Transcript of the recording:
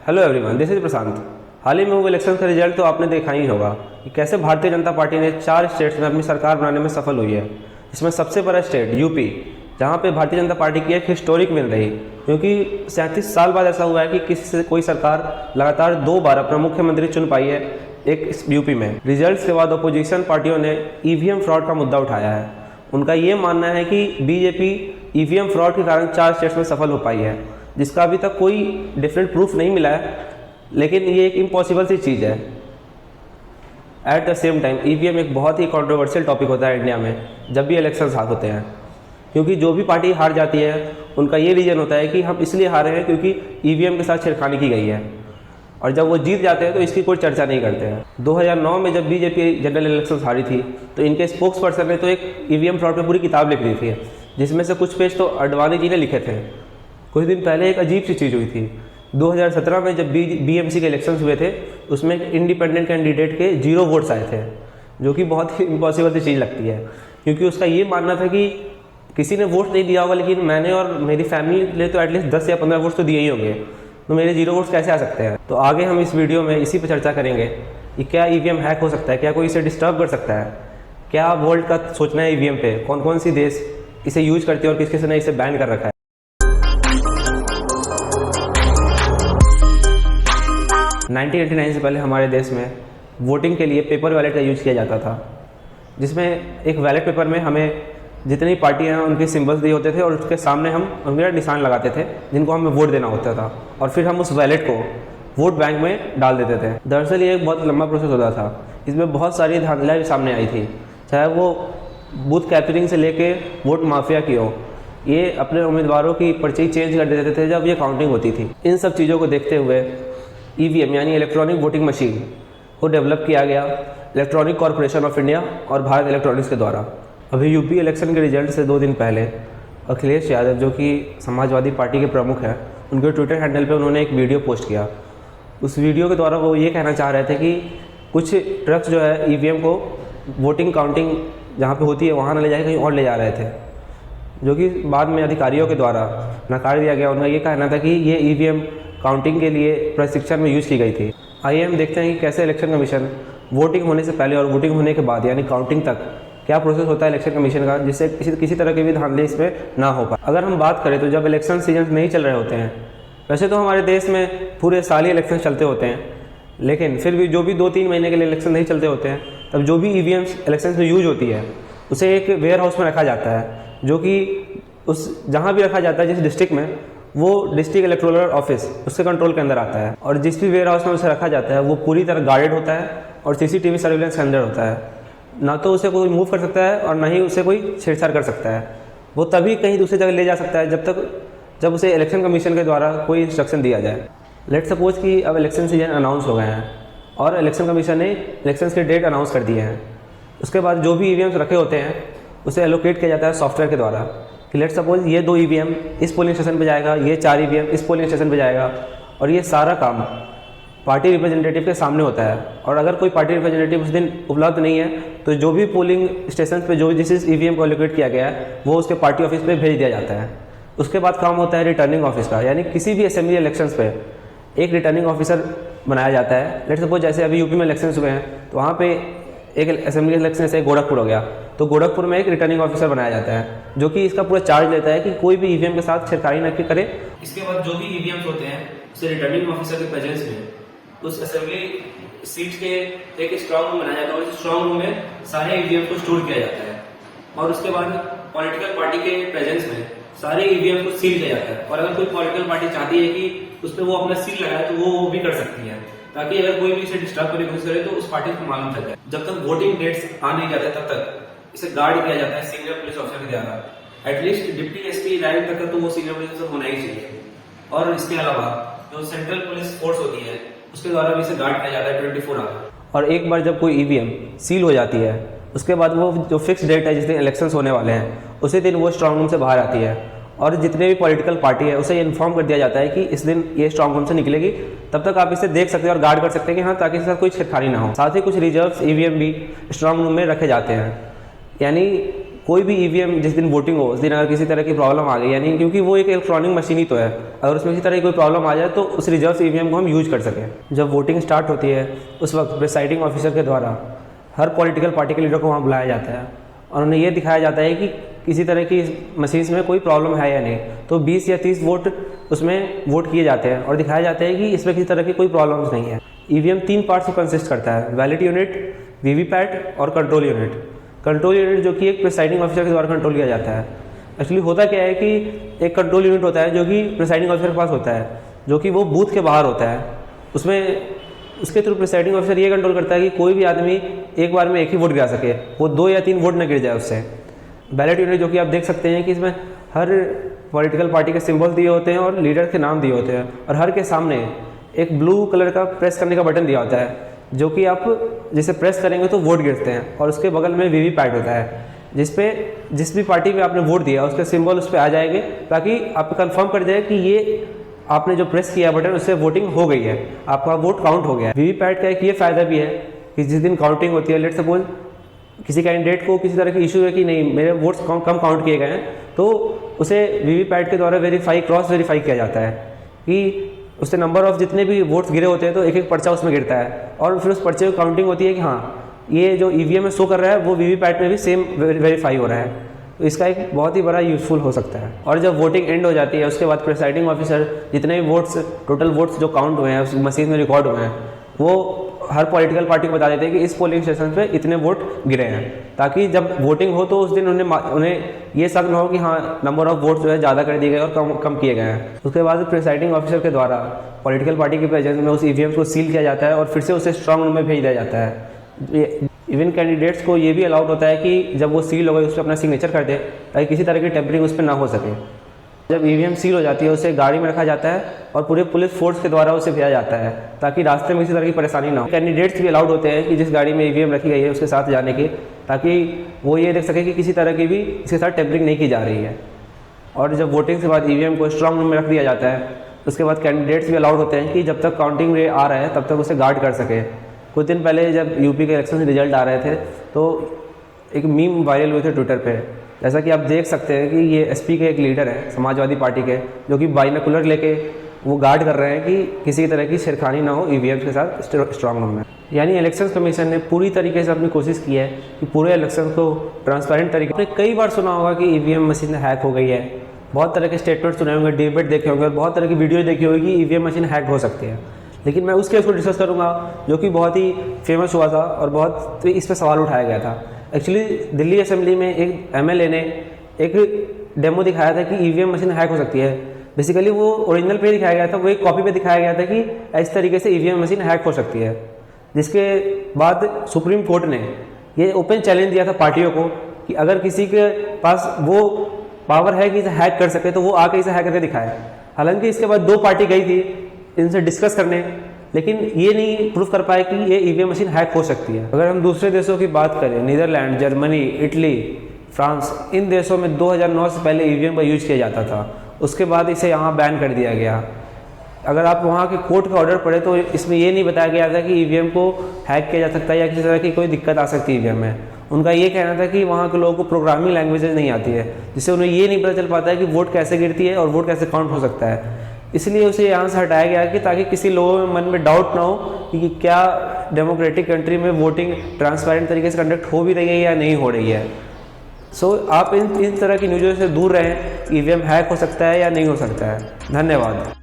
Hello everyone, this is प्रशांत। हाल ही में हुए election का रिजल्ट तो आपने देखा ही होगा कि कैसे भारतीय जनता पार्टी ने 4 स्टेट्स में अपनी सरकार बनाने में सफल हुई है। इसमें सबसे बड़ा स्टेट यूपी, जहां पे भारतीय जनता पार्टी की एक हिस्टोरिक विन रही, क्योंकि 37 साल बाद ऐसा हुआ है कि किसी से कोई सरकार लगातार 2 बार अपना मुख्यमंत्री चुन पाई है एक यूपी में। रिजल्ट्स के बाद अपोजिशन पार्टियों ने ईवीएम फ्रॉड का मुद्दा उठाया है। उनका ये मानना है कि बीजेपी ईवीएम फ्रॉड के कारण 4 स्टेट्स में सफल हो पाई है, जिसका अभी तक कोई डिफरेंट प्रूफ नहीं मिला है, लेकिन ये एक इम्पॉसिबल सी चीज़ है। At the same time EVM एक बहुत ही कंट्रोवर्शियल टॉपिक होता है इंडिया में जब भी इलेक्शंस होते हैं, क्योंकि जो भी पार्टी हार जाती है उनका ये रीज़न होता है कि हम इसलिए हारे हैं क्योंकि ईवीएम के साथ छेड़खानी की गई है, और जब वो जीत जाते हैं तो इसकी कोई चर्चा नहीं करते हैं। 2009 में जब बीजेपी जनरल इलेक्शन हारी थी तो इनके स्पोक्स पर्सन ने तो एक ईवीएम फ्रॉड पर पूरी किताब लिख दी थी, जिसमें से कुछ पेज तो अडवाणी जी ने लिखे थे। कुछ दिन पहले एक अजीब सी चीज़ हुई थी। 2017 में जब बीएमसी के इलेक्शंस हुए थे, उसमें एक इंडिपेंडेंट कैंडिडेट के 0 वोट्स आए थे, जो कि बहुत ही इम्पॉसिबल सी चीज़ लगती है, क्योंकि उसका ये मानना था कि किसी ने वोट नहीं दिया होगा, लेकिन मैंने और मेरी फैमिली ने तो एटलीस्ट 10 या 15 वोट्स तो दिए ही होंगे, तो मेरे 0 वोट्स कैसे आ सकते हैं। तो आगे हम इस वीडियो में इसी पर चर्चा करेंगे कि क्या ईवीएम हैक हो सकता है, क्या कोई इसे डिस्टर्ब कर सकता है, क्या वर्ल्ड का सोचना है ईवीएम पे, कौन कौन सी देश इसे यूज करते हैं और किस किस ने इसे बैन कर रखा है। 1989 से पहले हमारे देश में वोटिंग के लिए पेपर बैलेट का यूज किया जाता था, जिसमें एक बैलेट पेपर में हमें जितनी पार्टियां हैं उनके सिंबल्स दिए होते थे और उसके सामने हम उनका निशान लगाते थे जिनको हमें वोट देना होता था, और फिर हम उस बैलेट को वोट बैंक में डाल देते थे। दरअसल ये एक बहुत लंबा प्रोसेस होता था। इसमें बहुत सारी धांधलियाँ भी सामने आई थी, चाहे वो बूथ कैप्चरिंग से लेके वोट माफिया की हो। ये अपने उम्मीदवारों की पर्ची चेंज कर देते थे जब ये काउंटिंग होती थी। इन सब चीज़ों को देखते हुए ईवीएम यानी इलेक्ट्रॉनिक वोटिंग मशीन को डेवलप किया गया इलेक्ट्रॉनिक कॉरपोरेशन ऑफ इंडिया और भारत इलेक्ट्रॉनिक्स के द्वारा। अभी यूपी इलेक्शन के रिजल्ट से 2 दिन पहले अखिलेश यादव, जो कि समाजवादी पार्टी के प्रमुख हैं, उनके ट्विटर हैंडल पे उन्होंने एक वीडियो पोस्ट किया। उस वीडियो के द्वारा वो ये कहना चाह रहे थे कि कुछ ट्रक्स जो है ईवीएम को वोटिंग काउंटिंग जहाँ पे होती है वहाँ न ले जाके कहीं और ले जा रहे थे, जो कि बाद में अधिकारियों के द्वारा नकार दिया गया। उनका ये कहना था कि ये ईवीएम काउंटिंग के लिए प्रशिक्षण में यूज़ की गई थी। आइए हम देखते हैं कि कैसे इलेक्शन कमीशन वोटिंग होने से पहले और वोटिंग होने के बाद यानी काउंटिंग तक क्या प्रोसेस होता है इलेक्शन कमीशन का, जिससे किसी तरह की भी धांधली इसमें ना हो पाए। अगर हम बात करें तो जब इलेक्शन सीजन नहीं चल रहे होते हैं, वैसे तो हमारे देश में पूरे साल ही इलेक्शन चलते होते हैं, लेकिन फिर भी जो भी 2-3 महीने के लिए इलेक्शन नहीं चलते होते हैं, तब जो भी ईवीएम्स इलेक्शन में यूज होती है उसे एक वेयर हाउस में रखा जाता है, जो कि उस जहाँ भी रखा जाता है जिस डिस्ट्रिक्ट में, वो डिस्ट्रिक्ट इलेक्टोरल ऑफिस उसके कंट्रोल के अंदर आता है। और जिस भी वेयर हाउस में उसे रखा जाता है वो पूरी तरह गार्डेड होता है और सीसीटीवी सर्विलेंस के अंदर होता है। ना तो उसे कोई मूव कर सकता है और ना ही उसे कोई छेड़छाड़ कर सकता है। वो तभी कहीं दूसरी जगह ले जा सकता है जब उसे इलेक्शन कमीशन के द्वारा कोई इंस्ट्रक्शन दिया जाए। लेट सपोज कि अब इलेक्शन सीजन अनाउंस हो गए हैं और इलेक्शन कमीशन ने इलेक्शन के डेट अनाउंस कर दिए हैं। उसके बाद जो भी ईवीएम्स रखे होते हैं उसे एलोकेट किया जाता है सॉफ्टवेयर के द्वारा कि लेट सपोज ये 2 ईवीएम इस पोलिंग स्टेशन पे जाएगा, ये 4 ईवीएम इस पोलिंग स्टेशन पे जाएगा, और ये सारा काम पार्टी रिप्रेजेंटेटिव के सामने होता है। और अगर कोई पार्टी रिप्रेजेंटेटिव उस दिन उपलब्ध नहीं है तो जो भी पोलिंग स्टेशन पे जो जिस ईवीएम को एलोकेट किया गया है वो उसके पार्टी ऑफिस पे भेज दिया जाता है। उसके बाद काम होता है रिटर्निंग ऑफिस का, यानी किसी भी असेंबली इलेक्शंस पे एक रिटर्निंग ऑफिसर बनाया जाता है। लेट सपोज जैसे अभी यूपी में इलेक्शंस हुए हैं तो वहाँ पे एक असेंबली इलेक्शन जैसे गोरखपुर हो गया, तो गोरखपुर में एक रिटर्निंग ऑफिसर बनाया जाता है जो कि इसका पूरा चार्ज लेता है कि कोई भी ईवीएम के साथ छेड़खानी न करे। इसके बाद जो भी ईवीएम्स होते हैं उसे रिटर्निंग ऑफिसर के प्रेजेंस में उस असेंबली सीट के एक स्ट्रांग रूम बनाया जाता है, और इस स्ट्रांग रूम में सारे ईवीएम को स्टोर किया जाता है। और उसके बाद पॉलिटिकल पार्टी के प्रेजेंस में सारे ईवीएम को सील किया जाता है, और अगर कोई पॉलिटिकल पार्टी चाहती है कि उस पर वो अपना सील लगाए तो वो भी कर सकती है, ताकि अगर कोई भी इसे डिस्टर्ब करने की कोशिश करे तो उस पार्टी को मालूम चल जाए। जब तक वोटिंग डेट्स आ नहीं जाते तब तक इसे गार्ड किया जाता है सीनियर पुलिस ऑफिसर के द्वारा। एटलीस्ट डिप्टी एसपी रैंक तक तो वो सीनियर पुलिस ऑफिसर होना ही चाहिए। और इसके अलावा जो सेंट्रल पुलिस फोर्स होती है उसके द्वारा भी इसे गार्ड किया जाता है 24 आवर। और एक बार जब कोई ईवीएम सील हो जाती है उसके बाद वो जो फिक्स डेट है जिस दिन इलेक्शंस होने वाले हैं उसी दिन वो स्ट्रांग रूम से बाहर आती है, और जितने भी पॉलिटिकल पार्टी है उसे इन्फॉर्म कर दिया जाता है कि इस दिन ये स्ट्रांग रूम से निकलेगी। तब तक आप इसे देख सकते हैं और गार्ड कर सकते हैं कि हाँ, ताकि इसके साथ कोई छेड़खानी ना हो। साथ ही कुछ रिजर्व्स ईवीएम भी स्ट्रांग रूम में रखे जाते हैं, यानी कोई भी ईवीएम जिस दिन वोटिंग हो उस दिन अगर किसी तरह की प्रॉब्लम आ गई, यानी क्योंकि वो एक इलेक्ट्रॉनिक मशीन ही तो है, अगर उसमें किसी तरह की कोई प्रॉब्लम आ जाए तो उस रिजर्व ईवीएम को हम यूज कर सकें। जब वोटिंग स्टार्ट होती है उस वक्त प्रिसाइडिंग ऑफिसर के द्वारा हर पॉलिटिकल पार्टी के लीडर को वहाँ बुलाया जाता है और उन्हें ये दिखाया जाता है कि किसी तरह की मशीन्स में कोई प्रॉब्लम है या नहीं। तो 20 या 30 वोट उसमें वोट किए जाते हैं और दिखाया जाता है कि इसमें किसी तरह की कोई प्रॉब्लम्स नहीं है। ईवीएम 3 पार्ट्स को कंसिस्ट करता है, वैलिड यूनिट, वीवीपैट और कंट्रोल यूनिट। कंट्रोल यूनिट जो कि एक प्रिसाइडिंग ऑफिसर के द्वारा कंट्रोल किया जाता है। एक्चुअली होता क्या है कि एक कंट्रोल यूनिट होता है जो कि प्रिसाइडिंग ऑफिसर के पास होता है, जो कि वो बूथ के बाहर होता है। उसमें उसके थ्रू प्रिसाइडिंग ऑफिसर ये कंट्रोल करता है कि कोई भी आदमी एक बार में एक ही वोट गिरा सके, वो 2 या 3 वोट न गिर जाए उससे। बैलेट यूनिट जो कि आप देख सकते हैं कि इसमें हर पॉलिटिकल पार्टी के सिंबल दिए होते हैं और लीडर के नाम दिए होते हैं और हर के सामने एक ब्लू कलर का प्रेस करने का बटन दिया होता है, जो कि आप जिसे प्रेस करेंगे तो वोट गिरते हैं। और उसके बगल में वीवीपैट होता है, जिस भी पार्टी में आपने वोट दिया उसके सिंबल उस पर आ जाएंगे, ताकि आप कंफर्म कर जाए कि ये आपने जो प्रेस किया बटन उससे वोटिंग हो गई है, आपका वोट काउंट हो गया है। वीवीपैट का एक ये फ़ायदा भी है कि जिस दिन काउंटिंग होती है, लेट सपोज किसी कैंडिडेट को किसी तरह की इशू है कि नहीं मेरे वोट्स कम काउंट किए गए हैं, तो उसे वीवीपैट के द्वारा क्रॉस वेरीफाई किया जाता है कि उससे नंबर ऑफ जितने भी वोट्स गिरे होते हैं तो एक एक पर्चा उसमें गिरता है और फिर उस पर्चे की काउंटिंग होती है कि हाँ ये जो ईवीएम में शो कर रहा है वो वीवीपैट में भी सेम वेरीफाई हो रहा है। तो इसका एक बहुत ही बड़ा यूज़फुल हो सकता है। और जब वोटिंग एंड हो जाती है उसके बाद प्रिसाइडिंग ऑफिसर जितने भी वोट्स टोटल वोट्स जो काउंट हुए हैं उस मशीन में रिकॉर्ड हुए हैं वो हर पॉलिटिकल पार्टी को बता देते हैं कि इस पोलिंग स्टेशन पे इतने वोट गिरे हैं, ताकि जब वोटिंग हो तो उस दिन उन्हें ये शक न हो कि हाँ नंबर ऑफ वोट जो है ज़्यादा कर दिए गए और कम किए गए हैं। उसके बाद प्रिसाइडिंग ऑफिसर के द्वारा पॉलिटिकल पार्टी के प्रेजेंस में उस ईवीएम को सील किया जाता है और फिर से उसे स्ट्रांग रूम में भेज दिया जाता है। इवन कैंडिडेट्स को ये भी अलाउड होता है कि जब वो सील हो गई उस पर अपना सिग्नेचर कर दे, ताकि किसी तरह की टेम्परिंग उस पर ना हो सके। जब ईवीएम सील हो जाती है उसे गाड़ी में रखा जाता है और पूरे पुलिस फोर्स के द्वारा उसे भेजा जाता है, ताकि रास्ते में किसी तरह की परेशानी ना हो। कैंडिडेट्स भी अलाउड होते हैं कि जिस गाड़ी में ईवीएम रखी गई है उसके साथ जाने की, ताकि वो ये देख सके कि किसी तरह की भी इसके साथ टेम्परिंग नहीं की जा रही है। और जब वोटिंग के बाद ईवीएम को स्ट्रांग रूम में रख दिया जाता है उसके बाद कैंडिडेट्स भी अलाउड होते हैं कि जब तक काउंटिंग रे आ रहा है तब तक उसे गार्ड कर सके। कुछ दिन पहले जब यूपी के इलेक्शन रिजल्ट आ रहे थे तो एक मीम वायरल हुए थे ट्विटर पे, जैसा कि आप देख सकते हैं कि ये एसपी के एक लीडर है समाजवादी पार्टी के, जो कि बाइनोकुलर लेके वो गार्ड कर रहे हैं कि किसी तरह की छेड़खानी ना हो ईवीएम के साथ स्ट्रांग रूम में। यानी इलेक्शन कमीशन ने पूरी तरीके से अपनी कोशिश की है कि पूरे इलेक्शन को ट्रांसपेरेंट तरीके। आपने कई बार सुना होगा कि ईवीएम मशीन हैक हो गई है, बहुत तरह के स्टेटमेंट सुने होंगे, डिबेट देखे होंगे और बहुत तरह की वीडियो देखी होगी कि ईवीएम मशीन हैक हो सकती है। लेकिन मैं उस केस को डिस्कस करूंगा जो कि बहुत ही फेमस हुआ था और बहुत इस पर सवाल उठाया गया था। एक्चुअली दिल्ली असेंबली में एक एमएलए ने एक डेमो दिखाया था कि ईवीएम मशीन हैक हो सकती है। बेसिकली वो ओरिजिनल पे दिखाया गया था, वो एक कॉपी पे दिखाया गया था कि इस तरीके से ईवीएम मशीन हैक हो सकती है। जिसके बाद सुप्रीम कोर्ट ने ये ओपन चैलेंज दिया था पार्टियों को कि अगर किसी के पास वो पावर है कि इसे हैक कर सके तो वो आके इसे हैक करके दिखाए। हालांकि इसके बाद 2 पार्टी गई थी इनसे डिस्कस करने, लेकिन ये नहीं प्रूफ कर पाए कि ये ईवीएम मशीन हैक हो सकती है। अगर हम दूसरे देशों की बात करें, नीदरलैंड, जर्मनी, इटली, फ्रांस, इन देशों में 2009 से पहले ईवीएम का यूज किया जाता था, उसके बाद इसे यहाँ बैन कर दिया गया। अगर आप वहाँ के कोर्ट का ऑर्डर पढ़े तो इसमें ये नहीं बताया गया था कि ईवीएम को हैक किया जा सकता है या किसी तरह की कोई दिक्कत आ सकती है ईवीएम में। उनका ये कहना था कि वहाँ के लोगों को प्रोग्रामिंग लैंग्वेजेस नहीं आती है, जिससे उन्हें ये नहीं पता चल पाता है कि वोट कैसे गिरती है और वोट कैसे काउंट हो सकता है। इसलिए उसे यहाँ से हटाया गया कि ताकि किसी लोगों में मन में डाउट ना हो कि क्या डेमोक्रेटिक कंट्री में वोटिंग ट्रांसपेरेंट तरीके से कंडक्ट हो भी रही है या नहीं हो रही है। सो आप इन तरह की न्यूज़ों से दूर रहें, ईवीएम हैक हो सकता है या नहीं हो सकता है। धन्यवाद।